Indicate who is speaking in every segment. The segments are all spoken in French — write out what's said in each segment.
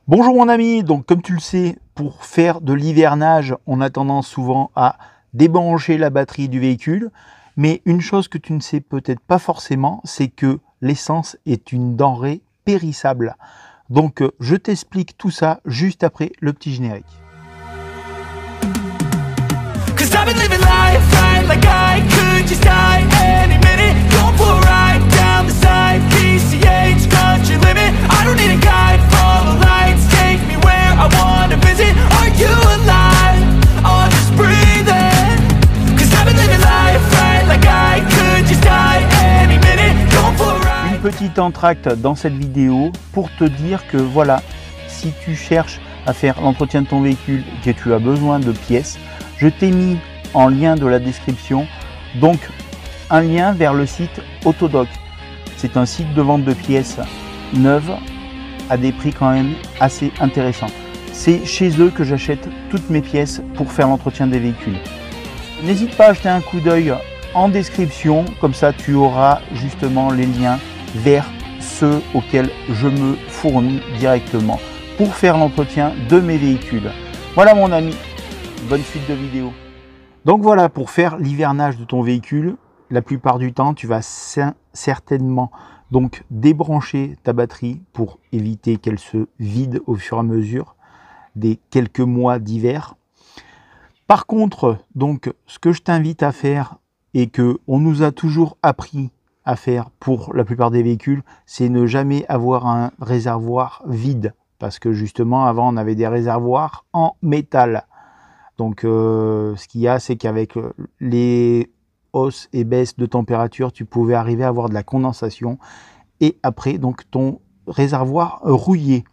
Speaker 1: Bonjour mon ami, donc comme tu le sais, pour faire de l'hivernage, on a tendance souvent à débrancher la batterie du véhicule, mais une chose que tu ne sais peut-être pas forcément, c'est que l'essence est une denrée périssable. Donc je t'explique tout ça juste après le petit générique. Une petite entracte dans cette vidéo pour te dire que voilà, si tu cherches à faire l'entretien de ton véhicule et que tu as besoin de pièces, je t'ai mis en lien de la description donc un lien vers le site Autodoc. C'est un site de vente de pièces neuves à des prix quand même assez intéressants. C'est chez eux que j'achète toutes mes pièces pour faire l'entretien des véhicules. N'hésite pas à jeter un coup d'œil en description, comme ça tu auras justement les liens vers ceux auxquels je me fournis directement pour faire l'entretien de mes véhicules. Voilà mon ami, bonne suite de vidéos. Donc voilà, pour faire l'hivernage de ton véhicule, la plupart du temps tu vas certainement donc débrancher ta batterie pour éviter qu'elle se vide au fur et à mesure des quelques mois d'hiver. Par contre, donc ce que je t'invite à faire et que on nous a toujours appris à faire pour la plupart des véhicules, c'est ne jamais avoir un réservoir vide, parce que justement avant on avait des réservoirs en métal. Donc ce qu'il y a, c'est qu'avec les hausses et baisses de température, tu pouvais arriver à avoir de la condensation et après donc ton réservoir rouillé.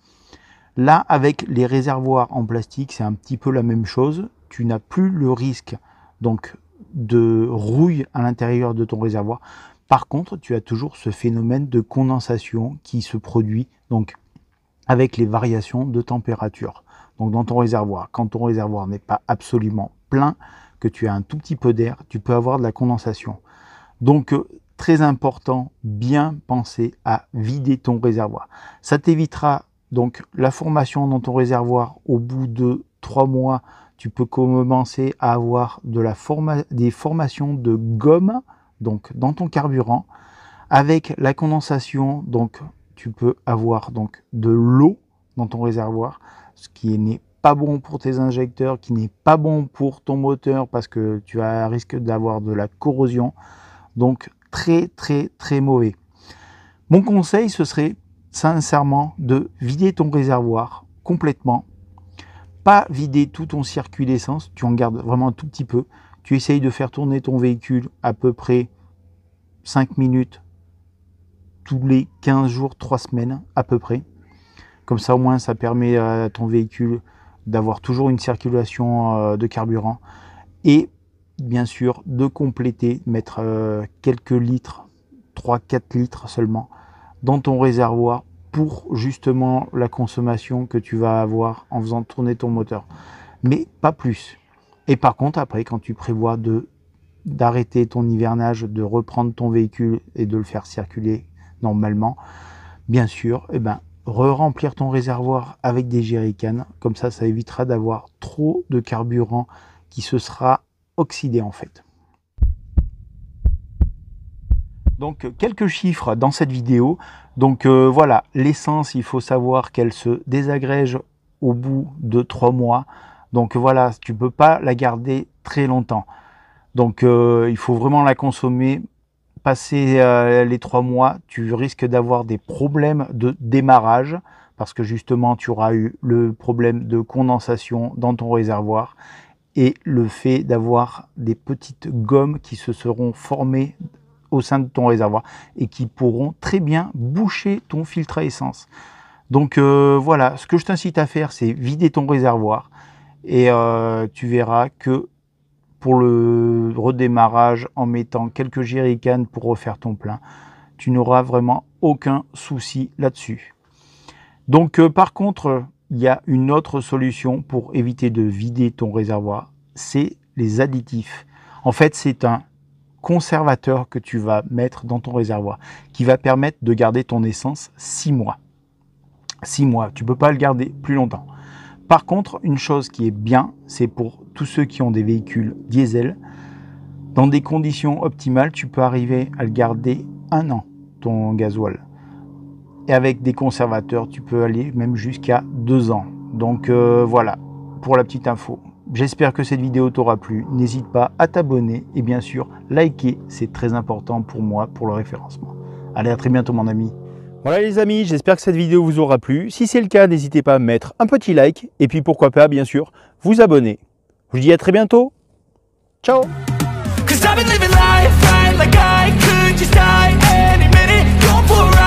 Speaker 1: Là, avec les réservoirs en plastique, c'est un petit peu la même chose. Tu n'as plus le risque donc de rouille à l'intérieur de ton réservoir. Par contre, tu as toujours ce phénomène de condensation qui se produit donc avec les variations de température. Donc dans ton réservoir, quand ton réservoir n'est pas absolument plein, que tu as un tout petit peu d'air, tu peux avoir de la condensation. Donc très important, bien penser à vider ton réservoir. Ça t'évitera donc la formation dans ton réservoir. Au bout de 3 mois, tu peux commencer à avoir des formations de gomme donc dans ton carburant. Avec la condensation, donc tu peux avoir donc de l'eau dans ton réservoir, ce qui n'est pas bon pour tes injecteurs, qui n'est pas bon pour ton moteur parce que tu as un risque d'avoir de la corrosion. Donc très mauvais. Mon conseil, ce serait sincèrement de vider ton réservoir complètement. Pas vider tout ton circuit d'essence, tu en gardes vraiment un tout petit peu. Tu essayes de faire tourner ton véhicule à peu près 5 minutes tous les 15 jours, 3 semaines à peu près. Comme ça au moins ça permet à ton véhicule d'avoir toujours une circulation de carburant. Et bien sûr de compléter, mettre quelques litres, 3-4 litres seulement dans ton réservoir pour justement la consommation que tu vas avoir en faisant tourner ton moteur, mais pas plus. Et par contre après, quand tu prévois d'arrêter ton hivernage, de reprendre ton véhicule et de le faire circuler normalement, bien sûr, re-remplir ton réservoir avec des jerrycans, comme ça évitera d'avoir trop de carburant qui se sera oxydé en fait. Donc quelques chiffres dans cette vidéo. Donc voilà, l'essence, il faut savoir qu'elle se désagrège au bout de 3 mois. Donc voilà, tu peux pas la garder très longtemps. Donc il faut vraiment la consommer. Passer les 3 mois, tu risques d'avoir des problèmes de démarrage parce que justement tu auras eu le problème de condensation dans ton réservoir et le fait d'avoir des petites gommes qui se seront formées au sein de ton réservoir et qui pourront très bien boucher ton filtre à essence. Donc voilà, ce que je t'incite à faire, c'est vider ton réservoir et tu verras que pour le redémarrage, en mettant quelques jerrycans pour refaire ton plein, tu n'auras vraiment aucun souci là-dessus. Donc par contre, il y a une autre solution pour éviter de vider ton réservoir, c'est les additifs. En fait, c'est un conservateur que tu vas mettre dans ton réservoir qui va permettre de garder ton essence 6 mois. 6 mois. Tu ne peux pas le garder plus longtemps. Par contre, une chose qui est bien, c'est pour tous ceux qui ont des véhicules diesel, dans des conditions optimales, tu peux arriver à le garder 1 an, ton gasoil. Et avec des conservateurs, tu peux aller même jusqu'à 2 ans. Donc voilà, pour la petite info. J'espère que cette vidéo t'aura plu. N'hésite pas à t'abonner et bien sûr, liker, c'est très important pour moi, pour le référencement. Allez, à très bientôt mon ami. Voilà les amis, j'espère que cette vidéo vous aura plu. Si c'est le cas, n'hésitez pas à mettre un petit like et puis pourquoi pas, bien sûr, vous abonner. Je vous dis à très bientôt. Ciao! Cause I've been living life right like I could just die any minute. Going for a ride.